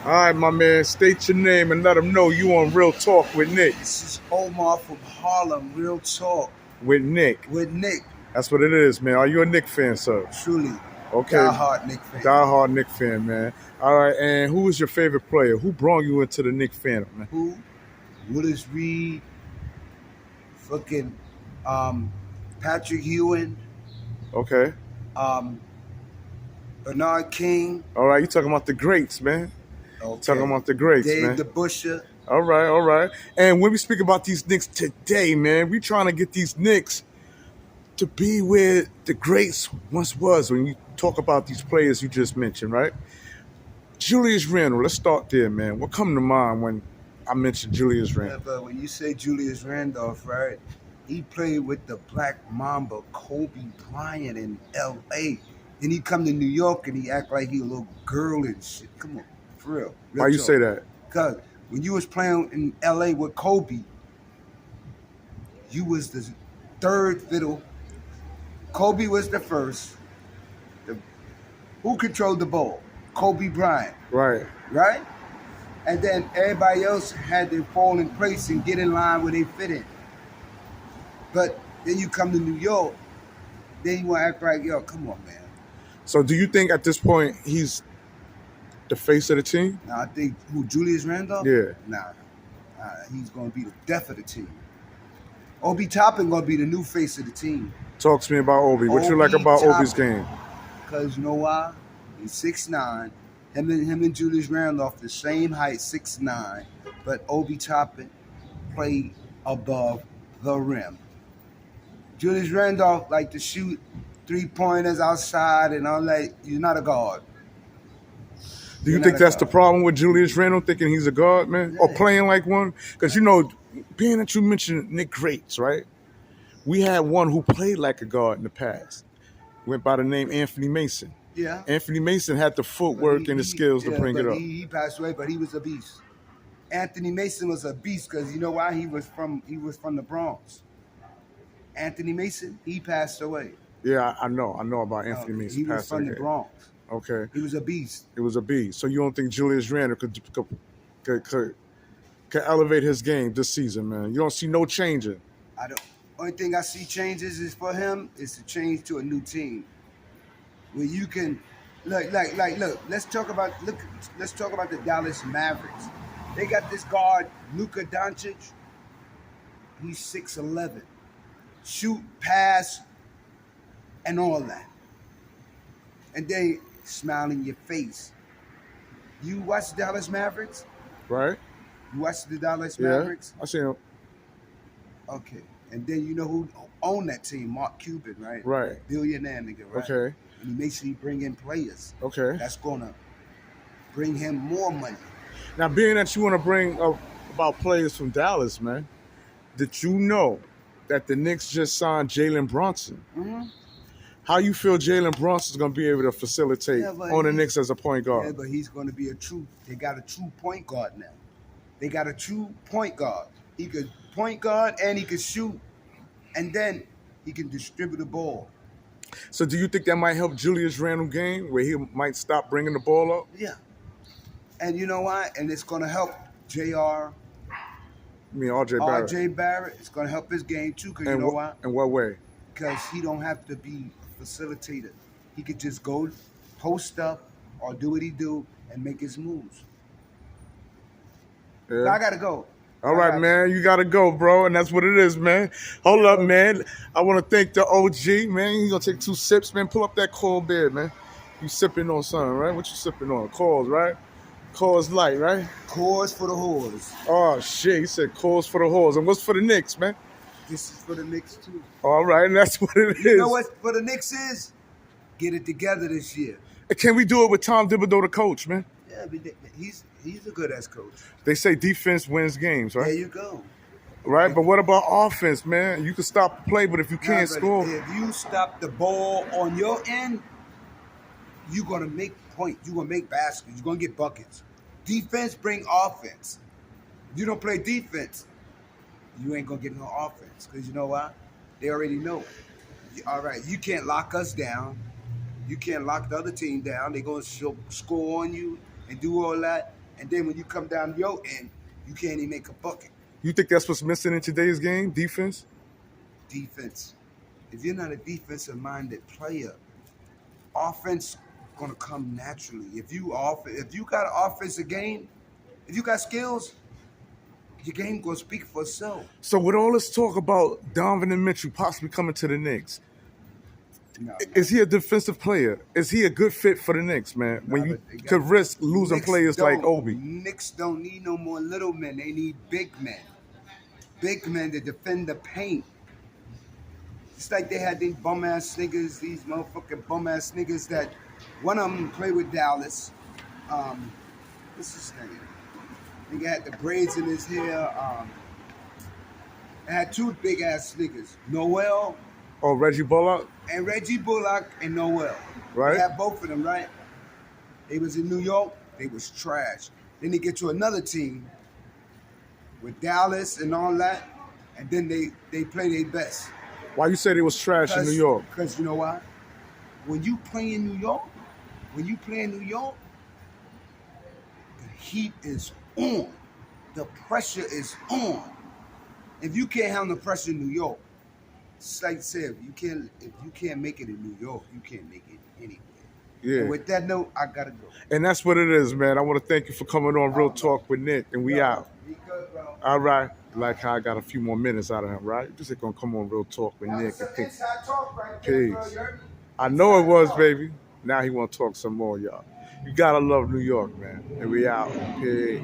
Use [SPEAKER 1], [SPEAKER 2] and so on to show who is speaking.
[SPEAKER 1] All right, my man, state your name and let them know you on Real Talk with Nick.
[SPEAKER 2] This is Omar from Harlem, Real Talk
[SPEAKER 1] With Nick.
[SPEAKER 2] with Nick.
[SPEAKER 1] That's what it is, man. Are you a Nick fan, sir?
[SPEAKER 2] Truly,
[SPEAKER 1] Okay.
[SPEAKER 2] diehard Nick fan.
[SPEAKER 1] Die-hard Nick fan, man. All right, and who is your favorite player? Who brought you into the Nick fandom, man?
[SPEAKER 2] Who? Willis Reed, fucking Patrick Ewing,
[SPEAKER 1] Okay.
[SPEAKER 2] Bernard King.
[SPEAKER 1] All right, you talking about the greats, man.
[SPEAKER 2] Okay.
[SPEAKER 1] Talking about the greats,
[SPEAKER 2] Dave
[SPEAKER 1] man.
[SPEAKER 2] the Busher.
[SPEAKER 1] All right. And when we speak about these Knicks today, man, we trying to get these Knicks to be where the greats once was when you talk about these players you just mentioned, right? Julius Randle, let's start there, man. What come to mind when I mentioned Julius
[SPEAKER 2] Yeah,
[SPEAKER 1] Randle?
[SPEAKER 2] but when you say Julius Randolph, right? He played with the Black Mamba, Kobe Bryant in L.A. Then he come to New York and he act like he a little girl and shit. Come on, for real.
[SPEAKER 1] Why you say that?
[SPEAKER 2] Because when you was playing in L.A. with Kobe, you was the third fiddle. Kobe was the first. Who controlled the ball? Kobe Bryant,
[SPEAKER 1] Right.
[SPEAKER 2] right? And then everybody else had to fall in place and get in line where they fit in. But then you come to New York, then you want to act like, yo, come on, man.
[SPEAKER 1] So do you think at this point he's the face of the team?
[SPEAKER 2] Now, I think, who, Julius Randle?
[SPEAKER 1] Yeah.
[SPEAKER 2] Nah, he's going to be the death of the team. Obi Toppin going to be the new face of the team.
[SPEAKER 1] Talk to me about Obi. What you like
[SPEAKER 2] Obi
[SPEAKER 1] about
[SPEAKER 2] Toppin.
[SPEAKER 1] Obi's game?
[SPEAKER 2] Because you know why? He's 6'9". Him and Julius Randolph the same height, 6'9", but Obi Toppin played above the rim. Julius Randolph like to shoot 3-pointers outside and all that. You're not a guard.
[SPEAKER 1] Do you
[SPEAKER 2] You're
[SPEAKER 1] think
[SPEAKER 2] not a
[SPEAKER 1] that's the
[SPEAKER 2] guard.
[SPEAKER 1] problem with Julius Randle, thinking he's a guard, man? Or
[SPEAKER 2] Yeah.
[SPEAKER 1] playing like one? Because, you know, being that you mentioned Nick Greats, right? We had one who played like a guard in the past. Went by the name Anthony Mason.
[SPEAKER 2] Yeah.
[SPEAKER 1] Anthony Mason had the footwork and the skills to bring it up.
[SPEAKER 2] He passed away, but he was a beast. Anthony Mason was a beast because you know why? He was from the Bronx. Anthony Mason, he passed away.
[SPEAKER 1] Yeah, I know about Anthony Mason.
[SPEAKER 2] He was
[SPEAKER 1] passed
[SPEAKER 2] from the
[SPEAKER 1] away.
[SPEAKER 2] Bronx.
[SPEAKER 1] Okay.
[SPEAKER 2] He was a beast.
[SPEAKER 1] It was a B. So you don't think Julius Randle could elevate his game this season, man? You don't see no changing.
[SPEAKER 2] I don't. Only thing I see changes is for him is to change to a new team where you can look. Let's talk about the Dallas Mavericks. They got this guard Luka Doncic. He's 6'11", shoot, pass, and all that, and they smile in your face. You watch the Dallas Mavericks?
[SPEAKER 1] Right?
[SPEAKER 2] You watch the Dallas
[SPEAKER 1] Yeah.
[SPEAKER 2] Mavericks?
[SPEAKER 1] I see him.
[SPEAKER 2] Okay. And then you know who owned that team? Mark Cuban, right?
[SPEAKER 1] Right.
[SPEAKER 2] Billionaire nigga, right?
[SPEAKER 1] Okay.
[SPEAKER 2] And he makes sure he bring in players.
[SPEAKER 1] Okay.
[SPEAKER 2] That's gonna bring him more money.
[SPEAKER 1] Now, being that you want to bring up about players from Dallas, man, did you know that the Knicks just signed Jalen Brunson?
[SPEAKER 2] Mm-hmm.
[SPEAKER 1] How you feel Jalen Brunson's going to be able to facilitate
[SPEAKER 2] but
[SPEAKER 1] on the Knicks as a point
[SPEAKER 2] Yeah,
[SPEAKER 1] guard?
[SPEAKER 2] but he's gonna be they got a true point guard now. They got a true point guard. He could point guard and he could shoot, and then he can distribute the ball.
[SPEAKER 1] So do you think that might help Julius Randle game where he might stop bringing the ball up?
[SPEAKER 2] Yeah. And you know why? And it's gonna help JR.
[SPEAKER 1] I mean, RJ Barrett.
[SPEAKER 2] RJ Barrett. It's gonna help his game too, because you
[SPEAKER 1] And
[SPEAKER 2] know why?
[SPEAKER 1] In what way?
[SPEAKER 2] Because he don't have to be a facilitator. He could just go post up or do what he do and make his moves.
[SPEAKER 1] Yeah.
[SPEAKER 2] I gotta go.
[SPEAKER 1] All right, man. You got to go, bro. And that's what it is, man. Hold up, man. I want to thank the OG, man. You going to take 2 sips, man. Pull up that cold beer, man. You sipping on something, right? What you sipping on? Coors, right? Coors Light, right?
[SPEAKER 2] Coors for the whores.
[SPEAKER 1] Oh, shit. He said Coors for the whores. And what's for the Knicks, man?
[SPEAKER 2] This is for the Knicks too.
[SPEAKER 1] All right, and that's what it is.
[SPEAKER 2] You know what for the Knicks is? Get it together this year.
[SPEAKER 1] Can we do it with Tom Thibodeau, the coach, man?
[SPEAKER 2] Yeah, but he's a good ass coach.
[SPEAKER 1] They say defense wins games, right?
[SPEAKER 2] There you go.
[SPEAKER 1] Right, but what about offense, man? You can stop the play, but if you can't
[SPEAKER 2] Nah, but
[SPEAKER 1] score,
[SPEAKER 2] if you stop the ball on your end, you're gonna make points. You're gonna make baskets. You're gonna get buckets. Defense bring offense. If you don't play defense, you ain't gonna get no offense. Because you know why? They already know. All right, you can't lock us down. You can't lock the other team down. They're gonna score on you and do all that. And then when you come down your end, you can't even make a bucket.
[SPEAKER 1] You think that's what's missing in today's game? Defense?
[SPEAKER 2] Defense. If you're not a defensive-minded player, offense gonna come naturally. If you got an offensive game, if you got skills, your game gonna speak for itself.
[SPEAKER 1] So with all this talk about Donovan Mitchell possibly coming to the Knicks,
[SPEAKER 2] No,
[SPEAKER 1] is he a defensive player? Is he a good fit for the Knicks, man? When you
[SPEAKER 2] but they
[SPEAKER 1] could risk losing
[SPEAKER 2] Knicks
[SPEAKER 1] players like
[SPEAKER 2] don't-
[SPEAKER 1] Obi.
[SPEAKER 2] Knicks don't need no more little men. They need big men. Big men to defend the paint. It's like they had these bum ass niggas, these motherfucking bum ass niggas that one of them played with Dallas. What's this nigga? Nigga had the braids in his hair. Had two big ass niggas, Noel
[SPEAKER 1] Oh, Reggie Bullock?
[SPEAKER 2] and Reggie Bullock and Noel.
[SPEAKER 1] Right.
[SPEAKER 2] They had both of them, right? They was in New York. They was trash. Then they get to another team with Dallas and all that, and then they play their best.
[SPEAKER 1] Why you said it was trash in New York?
[SPEAKER 2] Because you know why? When you play in New York, the heat is on. The pressure is on. If you can't handle the pressure in New York, it's like I said, if you can't make it in New York, you can't make it anywhere.
[SPEAKER 1] Yeah.
[SPEAKER 2] And with that note, I gotta go.
[SPEAKER 1] And that's what it is, man. I want to thank you for coming on Real Talk with Nick, and we out.
[SPEAKER 2] Be good, bro.
[SPEAKER 1] All right. Like how I got a few more minutes out of him, right? Just gonna come on Real Talk with
[SPEAKER 2] That
[SPEAKER 1] Nick
[SPEAKER 2] was some
[SPEAKER 1] and pick.
[SPEAKER 2] inside talk right there, bro.
[SPEAKER 1] Peace.
[SPEAKER 2] You heard me?
[SPEAKER 1] I know it was, baby. Now he want to talk some more, y'all. You gotta love New York, man. And we out. Peace.